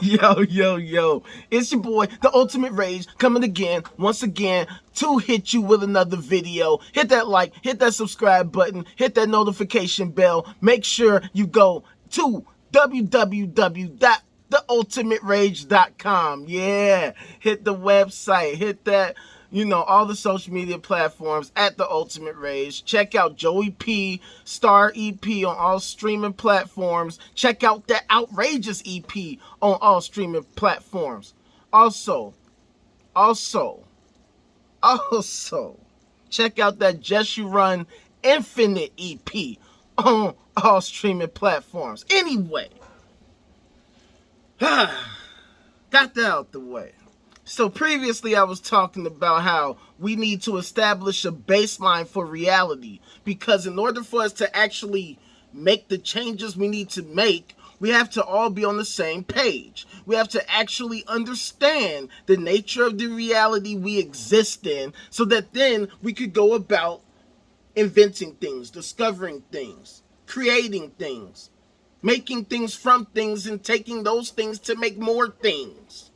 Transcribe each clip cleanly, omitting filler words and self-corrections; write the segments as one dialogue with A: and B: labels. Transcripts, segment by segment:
A: Yo. It's your boy, the Ultimate Rage, coming again, once again, to hit you with another video. Hit that like, hit that subscribe button, hit that notification bell. Make sure you go to www.theultimaterage.com. Yeah, hit the website, hit that, all the social media platforms at The Ultimate Rage. Check out Joey P. Star EP on all streaming platforms. Check out that Outrageous EP on all streaming platforms. Also, check out that Jexhurun Infinite EP on all streaming platforms. Anyway, got that out the way. So previously I was talking about how we need to establish a baseline for reality, because in order for us to actually make the changes we need to make, we have to all be on the same page. We have to actually understand the nature of the reality we exist in, so that then we could go about inventing things, discovering things, creating things, making things from things, and taking those things to make more things.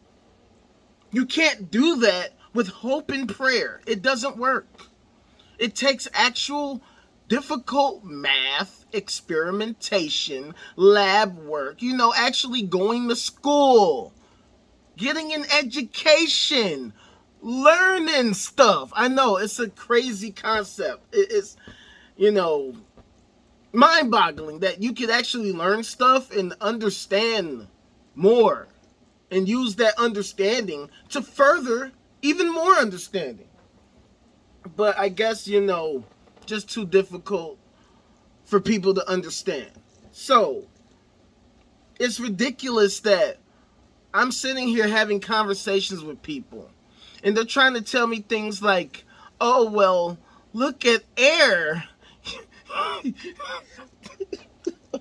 A: You can't do that with hope and prayer. It doesn't work. It takes actual difficult math, experimentation, lab work, actually going to school, getting an education, learning stuff. I know, it's a crazy concept. It's, mind-boggling that you could actually learn stuff and understand more, and use that understanding to further even more understanding. But I guess, just too difficult for people to understand. So, it's ridiculous that I'm sitting here having conversations with people, and they're trying to tell me things like, oh, well, look at air. I'm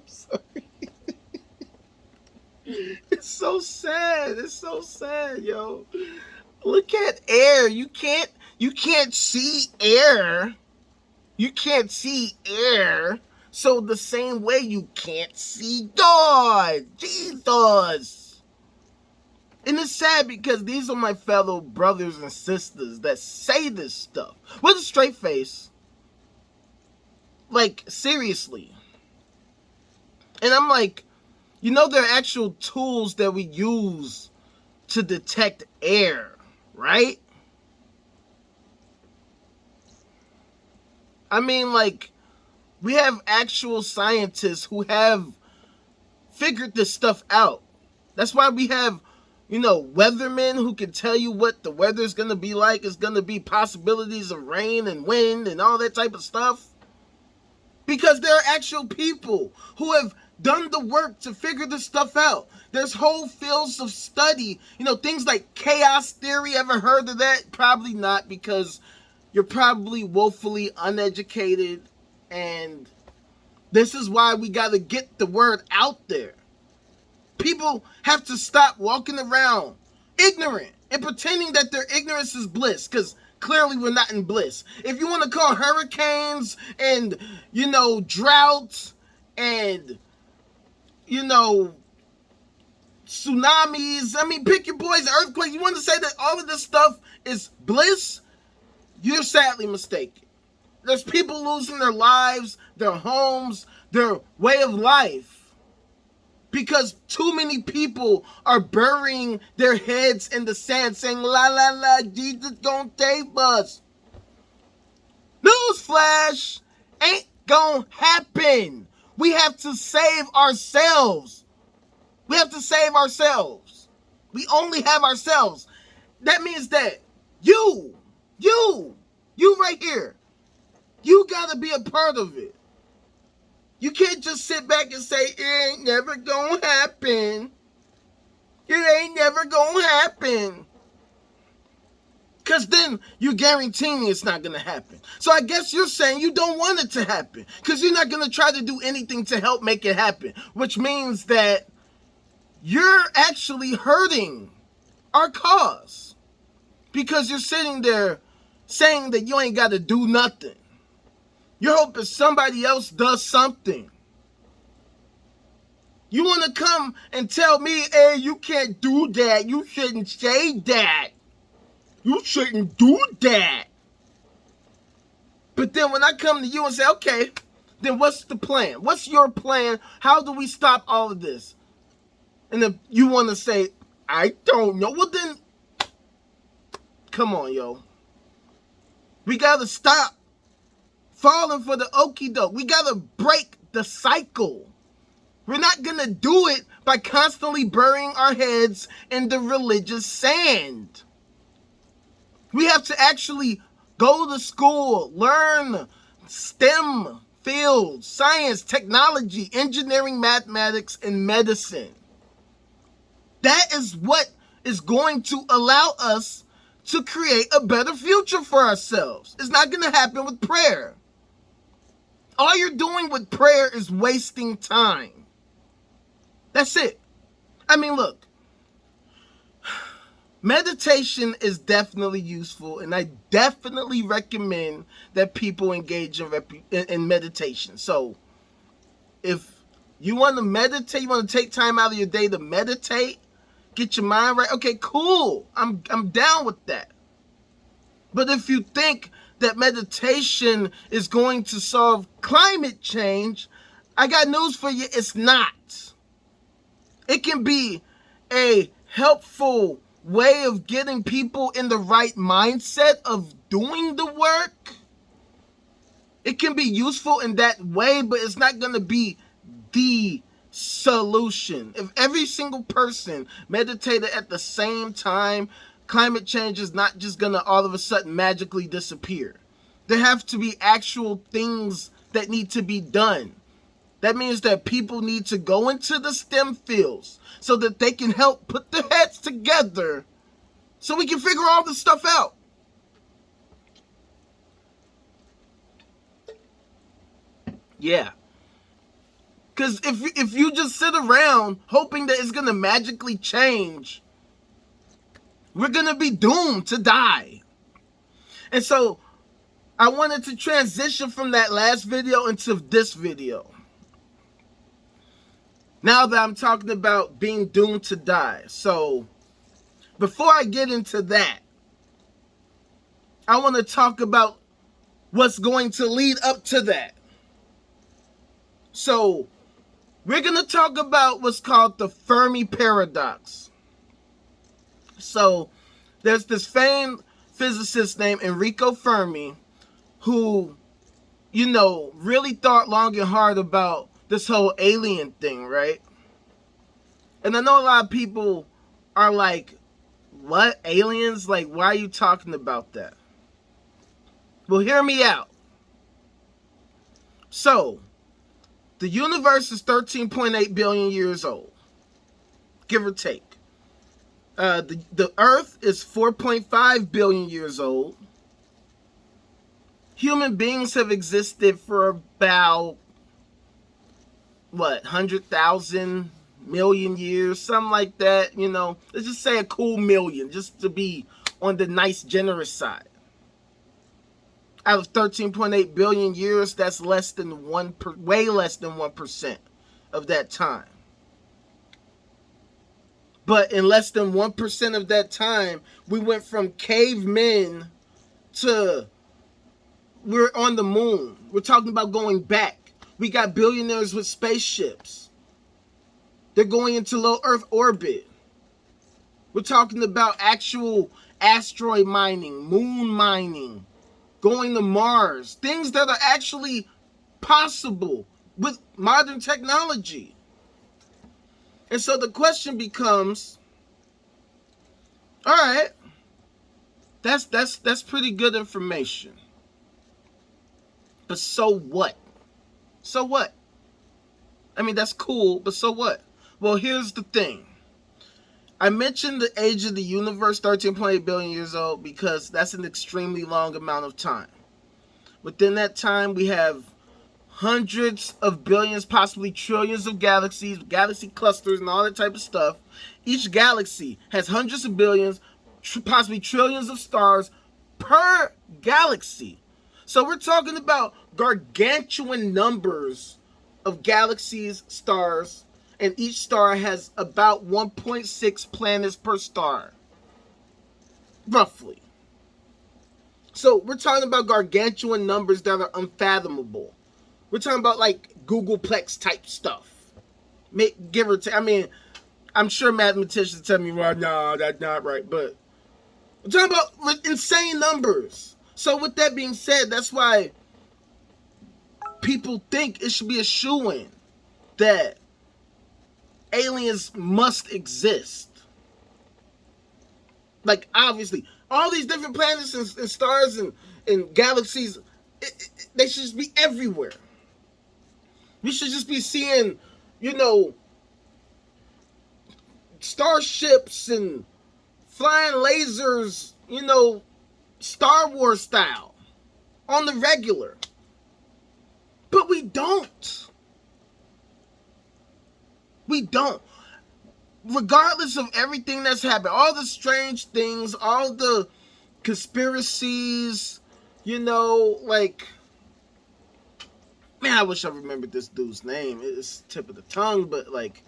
A: sorry. It's so sad. It's so sad, yo. Look at air. You can't see air. You can't see air. So the same way you can't see God. Jesus. And it's sad because these are my fellow brothers and sisters that say this stuff with a straight face. Like, seriously. And I'm like, there are actual tools that we use to detect air, right? I mean, like, we have actual scientists who have figured this stuff out. That's why we have, weathermen who can tell you what the weather's going to be like. It's going to be possibilities of rain and wind and all that type of stuff. Because there are actual people who have done the work to figure this stuff out. There's whole fields of study, things like chaos theory. Ever heard of that? Probably not, because you're probably woefully uneducated, and this is why we got to get the word out there. People have to stop walking around ignorant and pretending that their ignorance is bliss, because clearly we're not in bliss. If you want to call hurricanes and, droughts and, tsunamis, pick your poison, earthquakes, you want to say that all of this stuff is bliss? You're sadly mistaken. There's people losing their lives, their homes, their way of life, because too many people are burying their heads in the sand saying, la la la, Jesus gonna save us. Newsflash, ain't gonna happen. We have to save ourselves. We have to save ourselves. We only have ourselves. That means that you right here, you gotta be a part of it. You can't just sit back and say, it ain't never gonna happen. It ain't never gonna happen. Because then you're guaranteeing it's not gonna happen. So I guess you're saying you don't want it to happen, because you're not gonna try to do anything to help make it happen. Which means that you're actually hurting our cause, because you're sitting there saying that you ain't gotta do nothing. You're hoping somebody else does something. You want to come and tell me, hey, you can't do that. You shouldn't say that. You shouldn't do that. But then when I come to you and say, okay, then what's the plan? What's your plan? How do we stop all of this? And if you want to say, I don't know, well then, come on, yo. We got to stop falling for the okie doke. We got to break the cycle. We're not going to do it by constantly burying our heads in the religious sand. We have to actually go to school, learn STEM fields, science, technology, engineering, mathematics, and medicine. That is what is going to allow us to create a better future for ourselves. It's not going to happen with prayer. All you're doing with prayer is wasting time. That's it. I mean, look, meditation is definitely useful, and I definitely recommend that people engage in meditation. So, if you want to meditate, you want to take time out of your day to meditate, get your mind right, okay, cool. I'm down with that. But if you think that meditation is going to solve climate change, I got news for you, it's not. It can be a helpful way of getting people in the right mindset of doing the work. It can be useful in that way, but it's not going to be the solution. If every single person meditated at the same time, climate change is not just going to all of a sudden magically disappear. There have to be actual things that need to be done. That means that people need to go into the STEM fields so that they can help put their heads together so we can figure all this stuff out. Yeah. Because if you just sit around hoping that it's going to magically change, we're going to be doomed to die. And so I wanted to transition from that last video into this video. Now that I'm talking about being doomed to die. So, before I get into that, I want to talk about what's going to lead up to that. So, we're going to talk about what's called the Fermi Paradox. So, there's this famed physicist named Enrico Fermi who, really thought long and hard about this whole alien thing, right? And I know a lot of people are like, what? Aliens? Like, why are you talking about that? Well, hear me out. So, the universe is 13.8 billion years old, give or take. The Earth is 4.5 billion years old. Human beings have existed for about 100,000 million years, something like that, let's just say a cool million, just to be on the nice generous side. Out of 13.8 billion years, that's way less than 1% of that time. But in less than 1% of that time, we went from cavemen to we're on the moon. We're talking about going back. We got billionaires with spaceships. They're going into low Earth orbit. We're talking about actual asteroid mining, moon mining, going to Mars. Things that are actually possible with modern technology. And so the question becomes, all right, that's pretty good information. But so what? So what? I mean, that's cool, but so what? Well, here's the thing. I mentioned the age of the universe, 13.8 billion years old, because that's an extremely long amount of time. Within that time, we have hundreds of billions, possibly trillions of galaxies, galaxy clusters, and all that type of stuff. Each galaxy has hundreds of billions, possibly trillions of stars per galaxy. So we're talking about gargantuan numbers of galaxies, stars, And each star has about 1.6 planets per star. Roughly. So we're talking about gargantuan numbers that are unfathomable. We're talking about like Googleplex type stuff. Give or take. I mean, I'm sure mathematicians tell me, well, no, that's not right. But we're talking about insane numbers. So with that being said, that's why people think it should be a shoo-in that aliens must exist. Like, obviously, all these different planets and stars and galaxies, they should just be everywhere. We should just be seeing, starships and flying lasers, Star Wars style on the regular. But we don't. We don't. Regardless of everything that's happened, all the strange things, all the conspiracies, like, man, I wish I remembered this dude's name. It's tip of the tongue, but like,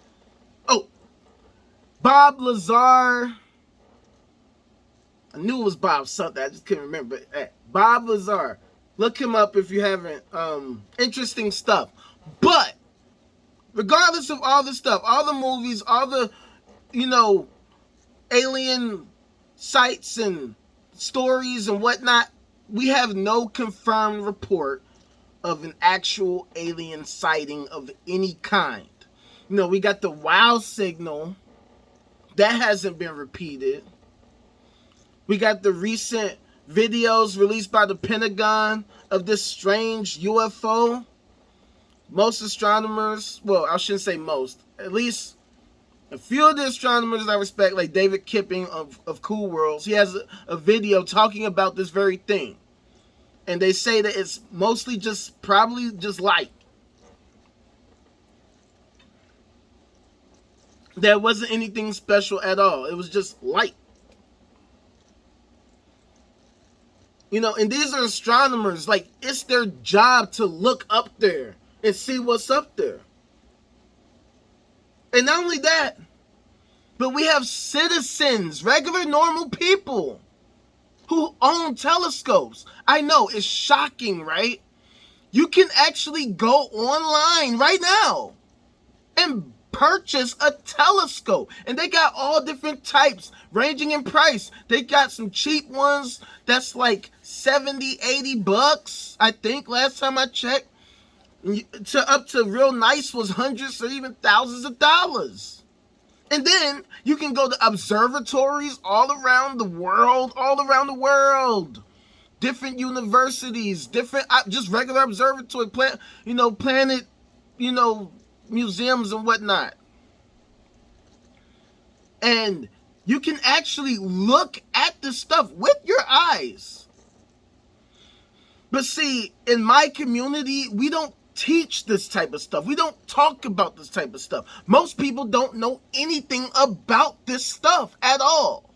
A: Bob Lazar. I knew it was Bob something. I just couldn't remember. But Bob Lazar. Look him up if you haven't. Interesting stuff. But regardless of all the stuff, all the movies, all the, alien sites and stories and whatnot, we have no confirmed report of an actual alien sighting of any kind. We got the wow signal. That hasn't been repeated. We got the recent videos released by the Pentagon of this strange UFO. Most astronomers, well, I shouldn't say most, at least a few of the astronomers I respect, like David Kipping of Cool Worlds, he has a video talking about this very thing. And they say that it's mostly probably just light. There wasn't anything special at all. It was just light. And these are astronomers. Like, it's their job to look up there and see what's up there. And not only that, but we have citizens, regular, normal people who own telescopes. I know, it's shocking, right? You can actually go online right now and purchase a telescope. And they got all different types, ranging in price. They got some cheap ones that's like $70-$80, I think, last time I checked. To up to real nice was hundreds or even thousands of dollars. And then you can go to observatories all around the world. Different universities, different, just regular observatory, planet, museums and whatnot. And you can actually look at this stuff with your eyes. But see, in my community, we don't teach this type of stuff. We don't talk about this type of stuff. Most people don't know anything about this stuff at all.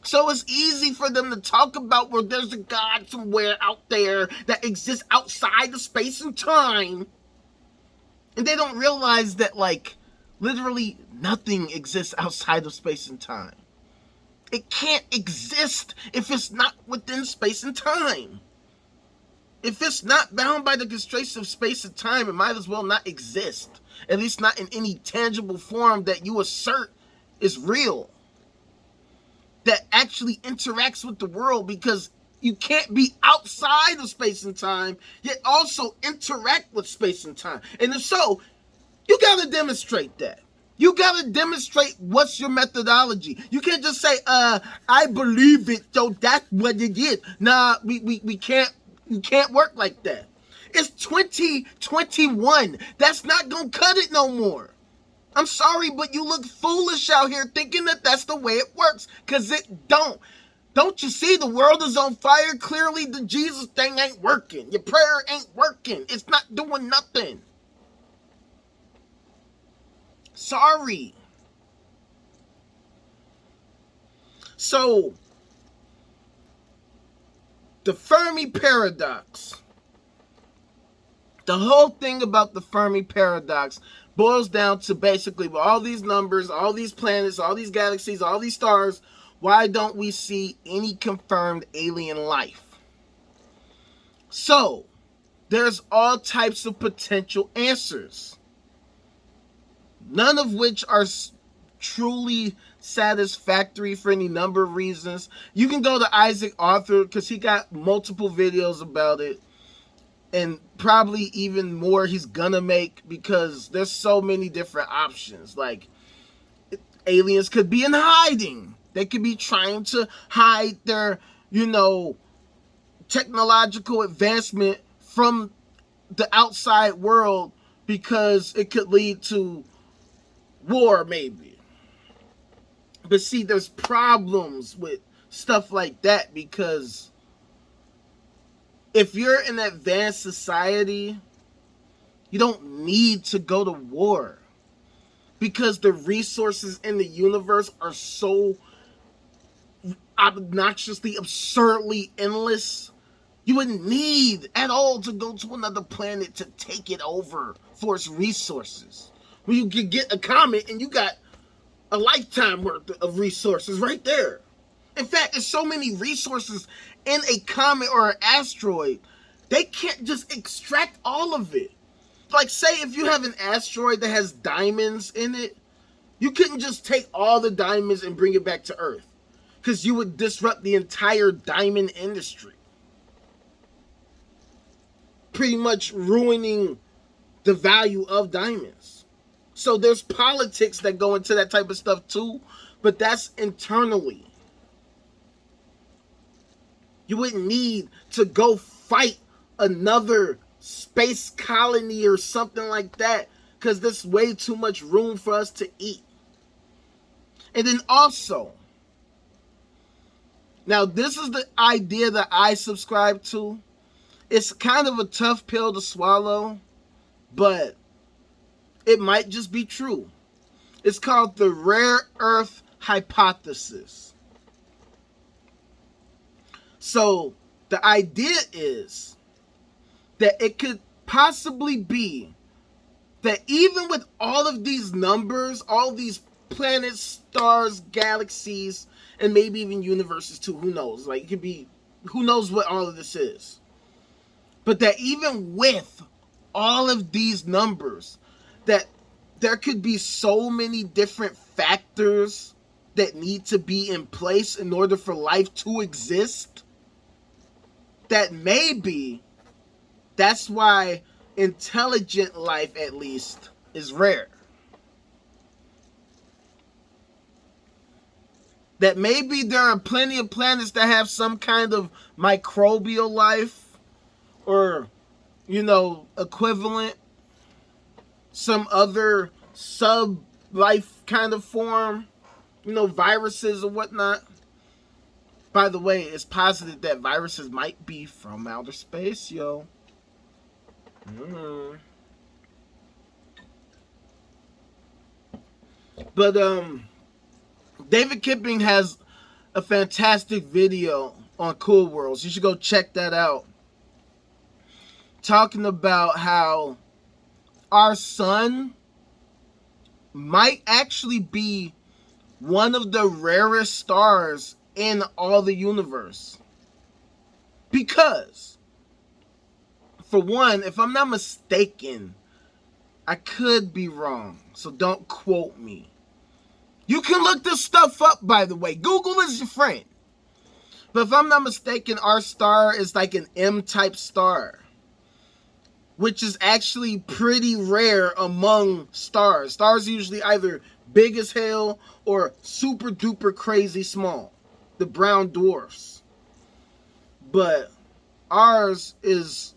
A: So it's easy for them to talk about where there's a God somewhere out there that exists outside of space and time. And they don't realize that, like, literally nothing exists outside of space and time. It can't exist if it's not within space and time. If it's not bound by the constraints of space and time, it might as well not exist. At least not in any tangible form that you assert is real. That actually interacts with the world, because you can't be outside of space and time, yet also interact with space and time. And if so, you got to demonstrate that. You got to demonstrate what's your methodology. You can't just say, I believe it, so that's what it is. Nah, we can't work like that. It's 2021. That's not going to cut it no more. I'm sorry, but you look foolish out here thinking that that's the way it works, because it don't. Don't you see the world is on fire? Clearly the Jesus thing ain't working. Your prayer ain't working. It's not doing nothing. Sorry. So, the Fermi Paradox. The whole thing about the Fermi Paradox boils down to basically, with all these numbers, all these planets, all these galaxies, all these stars, why don't we see any confirmed alien life? So, there's all types of potential answers, none of which are truly satisfactory for any number of reasons. You can go to Isaac Arthur because he got multiple videos about it, and probably even more he's gonna make, because there's so many different options. Like, aliens could be in hiding. They could be trying to hide their, technological advancement from the outside world because it could lead to war, maybe. But see, there's problems with stuff like that, because if you're an advanced society, you don't need to go to war, because the resources in the universe are so obnoxiously, absurdly endless. You wouldn't need at all to go to another planet to take it over for its resources. When you could get a comet and you got a lifetime worth of resources right there. In fact, there's so many resources in a comet or an asteroid, they can't just extract all of it. Like, say if you have an asteroid that has diamonds in it, you couldn't just take all the diamonds and bring it back to Earth, because you would disrupt the entire diamond industry, pretty much ruining the value of diamonds. So there's politics that go into that type of stuff too, but that's internally. You wouldn't need to go fight another space colony or something like that, because there's way too much room for us to eat. And then also, now this is the idea that I subscribe to. It's kind of a tough pill to swallow, but it might just be true. It's called the rare earth hypothesis. So the idea is that it could possibly be that even with all of these numbers, all these planets, stars, galaxies, and maybe even universes too, who knows? Like, it could be, who knows what all of this is. But that even with all of these numbers, that there could be so many different factors that need to be in place in order for life to exist, that maybe that's why intelligent life, at least, is rare. That maybe there are plenty of planets that have some kind of microbial life, or, equivalent, some other sub-life kind of form, viruses or whatnot. By the way, it's posited that viruses might be from outer space, yo. But, David Kipping has a fantastic video on Cool Worlds. You should go check that out. Talking about how our sun might actually be one of the rarest stars in all the universe. Because, for one, if I'm not mistaken, I could be wrong, so don't quote me. You can look this stuff up, by the way. Google is your friend. But if I'm not mistaken, our star is like an M-type star, which is actually pretty rare among stars. Stars are usually either big as hell or super duper crazy small. The brown dwarfs. But ours is,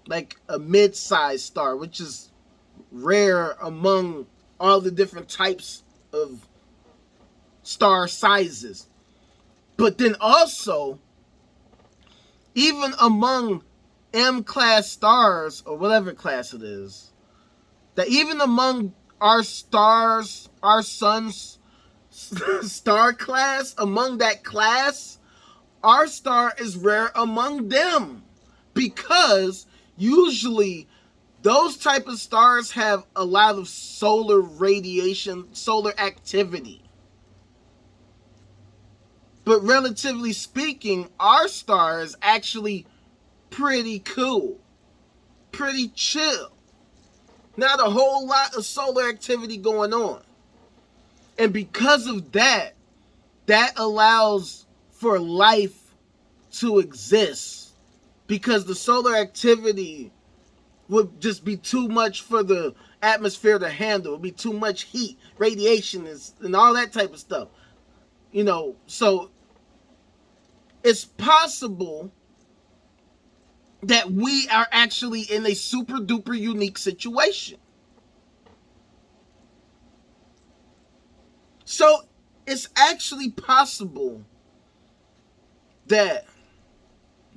A: like a mid-sized star, which is rare among all the different types of star sizes. But then also, even among M-class stars, or whatever class it is, that even among our stars, our sun's star class, among that class, our star is rare among them, because usually those type of stars have a lot of solar radiation, solar activity. But relatively speaking, our star is actually pretty cool, pretty chill. Not a whole lot of solar activity going on. And because of that, that allows for life to exist. Because the solar activity would just be too much for the atmosphere to handle. It would be too much heat, radiation, and all that type of stuff. So it's possible that we are actually in a super duper unique situation. So it's actually possible that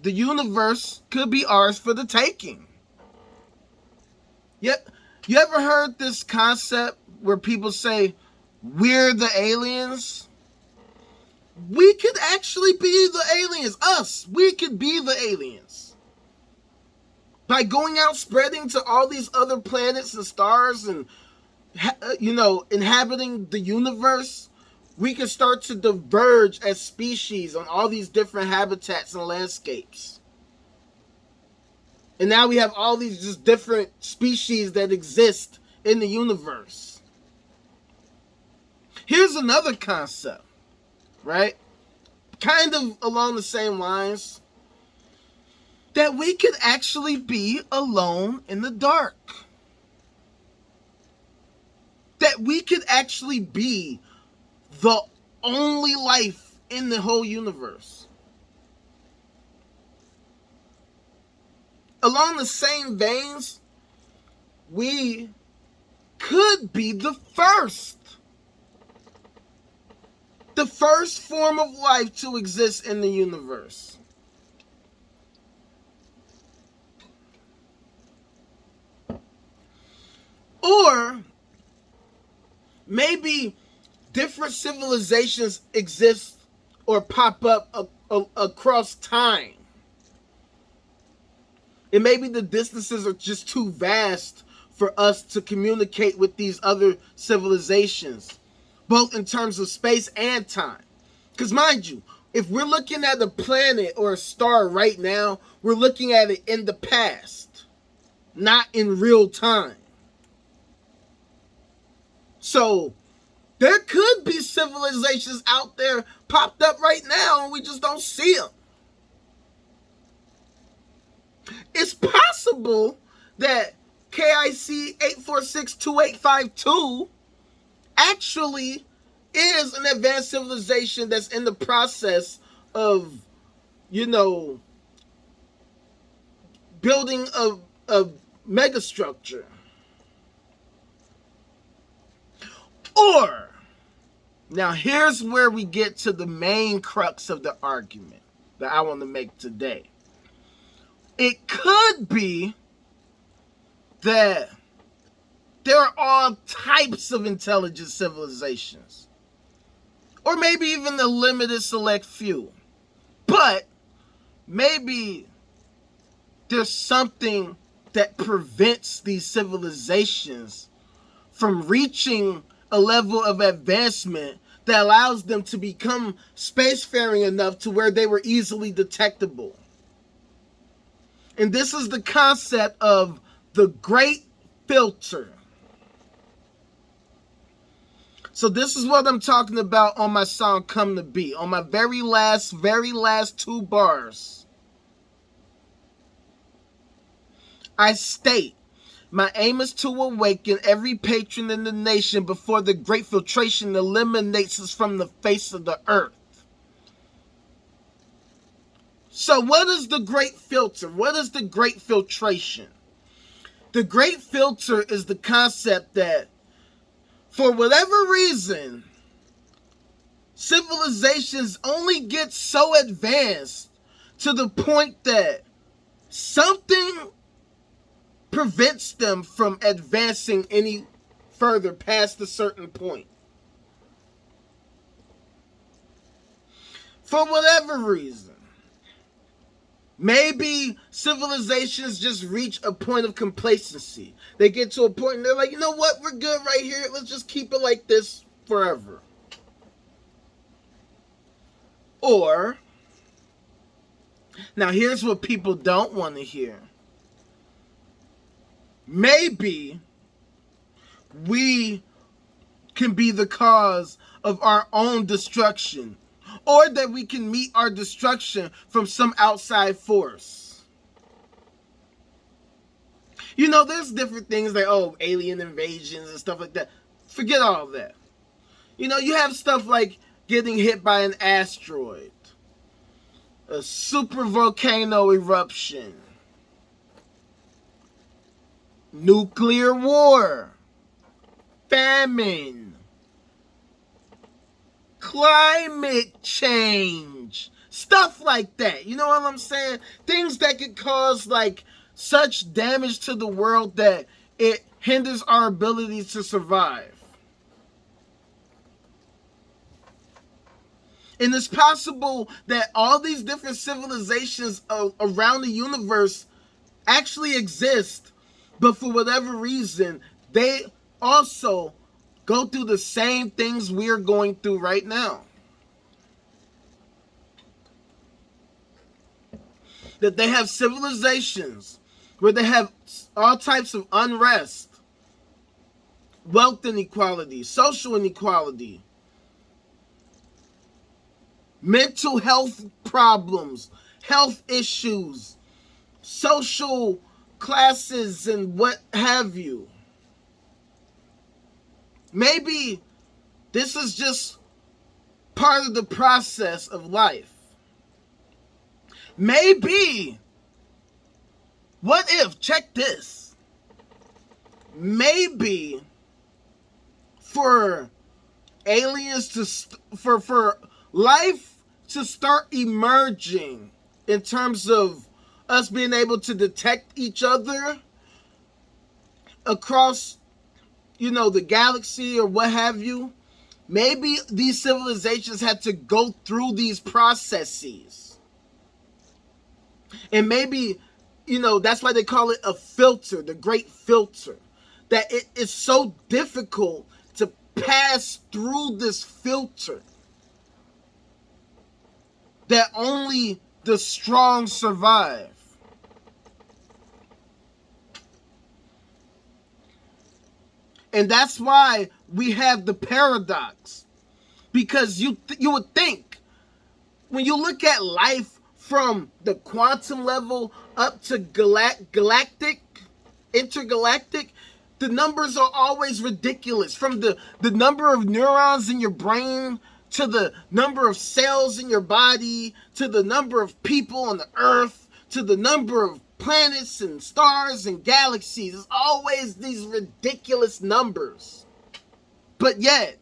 A: the universe could be ours for the taking. Yep. You ever heard this concept where people say, we're the aliens? We could actually be the aliens. Us. We could be the aliens. By going out spreading to all these other planets and stars and, inhabiting the universe, we can start to diverge as species on all these different habitats and landscapes. And now we have all these just different species that exist in the universe. Here's another concept, right? Kind of along the same lines. That we could actually be alone in the dark. That we could actually be the only life in the whole universe. Along the same veins, we could be the first form of life to exist in the universe. Or maybe different civilizations exist or pop up across time. And maybe the distances are just too vast for us to communicate with these other civilizations, both in terms of space and time. Because mind you, if we're looking at a planet or a star right now, we're looking at it in the past, not in real time. So there could be civilizations out there popped up right now and we just don't see them. It's possible that KIC 8462852 actually is an advanced civilization that's in the process of, building a megastructure. Or, now here's where we get to the main crux of the argument that I want to make today. It could be that there are all types of intelligent civilizations. Or maybe even a limited select few. But maybe there's something that prevents these civilizations from reaching a level of advancement that allows them to become spacefaring enough to where they were easily detectable. And this is the concept of the Great Filter. So this is what I'm talking about on my song Come to Be. On my very last 2 bars, I state, my aim is to awaken every patron in the nation before the Great Filtration eliminates us from the face of the earth. So what is the Great Filter? What is the Great Filtration? The Great Filter is the concept that, for whatever reason, civilizations only get so advanced to the point that something prevents them from advancing any further past a certain point. For whatever reason. Maybe civilizations just reach a point of complacency. They get to a point and they're like, you know what, we're good right here. Let's just keep it like this forever. Or, now here's what people don't want to hear. Maybe we can be the cause of our own destruction, or that we can meet our destruction from some outside force. You know, there's different things like, alien invasions and stuff like that. Forget all that. You know, you have stuff like getting hit by an asteroid, a super volcano eruption, nuclear war, famine, climate change, stuff like that. You know what I'm saying? Things that could cause like such damage to the world that it hinders our ability to survive. And it's possible that all these different civilizations around the universe actually exist, but for whatever reason, they also go through the same things we're going through right now. That they have civilizations where they have all types of unrest, wealth inequality, social inequality, mental health problems, health issues, social classes, and what have you. Maybe this is just part of the process of life. Maybe, what if, check this, maybe for aliens to, for life to start emerging in terms of us being able to detect each other across, the galaxy or what have you, maybe these civilizations had to go through these processes. And maybe, that's why they call it a filter, the great filter. That it is so difficult to pass through this filter that only the strong survive. And that's why we have the paradox. Because you would think, when you look at life from the quantum level up to intergalactic, the numbers are always ridiculous. From the number of neurons in your brain, to the number of cells in your body, to the number of people on the earth, to the number of planets and stars and galaxies. It's always these ridiculous numbers. But yet,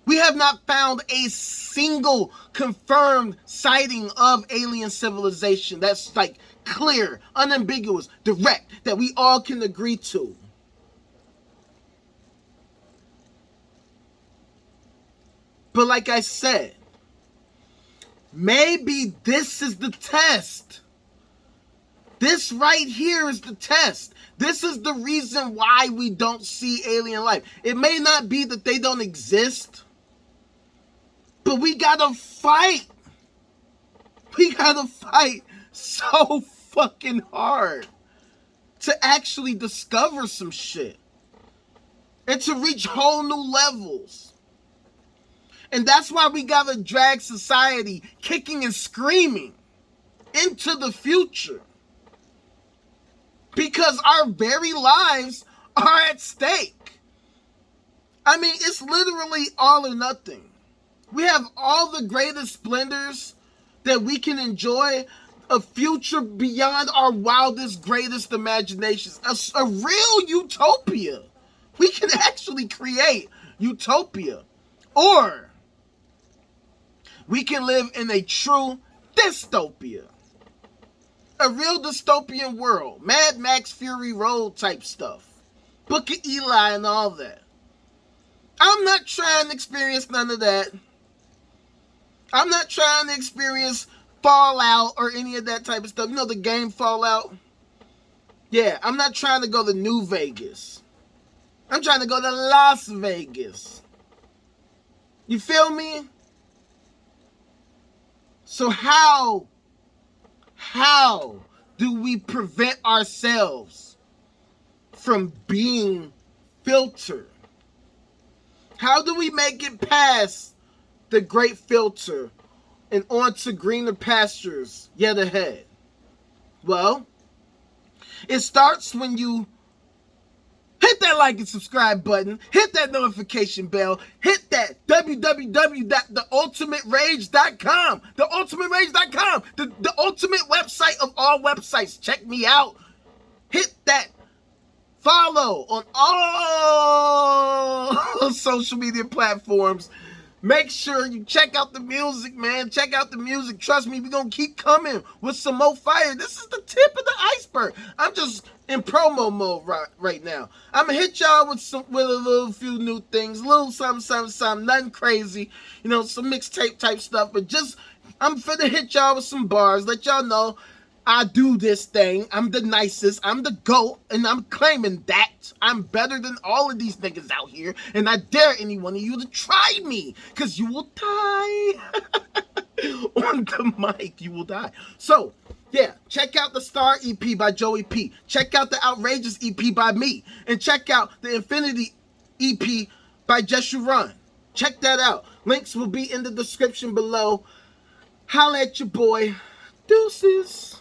A: we have not found a single confirmed sighting of alien civilization that's like clear, unambiguous, direct, that we all can agree to. But like I said, maybe this is the test. This right here is the test. This is the reason why we don't see alien life. It may not be that they don't exist, but we gotta fight. We gotta fight so fucking hard to actually discover some shit and to reach whole new levels. And that's why we gotta drag society kicking and screaming into the future. Because our very lives are at stake. I mean, it's literally all or nothing. We have all the greatest splendors that we can enjoy, a future beyond our wildest, greatest imaginations. A real utopia. We can actually create utopia. Or we can live in a true dystopia. A real dystopian world. Mad Max Fury Road type stuff. Book of Eli and all that. I'm not trying to experience none of that. I'm not trying to experience Fallout or any of that type of stuff. You know the game Fallout? Yeah, I'm not trying to go to New Vegas. I'm trying to go to Las Vegas. You feel me? So how do we prevent ourselves from being filtered? How do we make it past the great filter and onto greener pastures yet ahead? Well, it starts when you hit that like and subscribe button, hit that notification bell, hit that www.theultimaterage.com, theultimaterage.com, the ultimate website of all websites. Check me out. Hit that follow on all social media platforms. Make sure you check out the music, man. Check out the music. Trust me, we're going to keep coming with some more fire. This is the tip of the iceberg. I'm just in promo mode right now. I'm going to hit y'all with a little few new things. A little something. Nothing crazy. You know, some mixtape type stuff. But just, I'm finna hit y'all with some bars. Let y'all know I do this thing. I'm the nicest. I'm the GOAT. And I'm claiming that. I'm better than all of these niggas out here. And I dare any one of you to try me. Because you will die. On the mic, you will die. So, yeah. Check out the Star EP by Joey P. Check out the Outrageous EP by me. And check out the Infinity EP by Jexhurun. Check that out. Links will be in the description below. Holla at your boy. Deuces.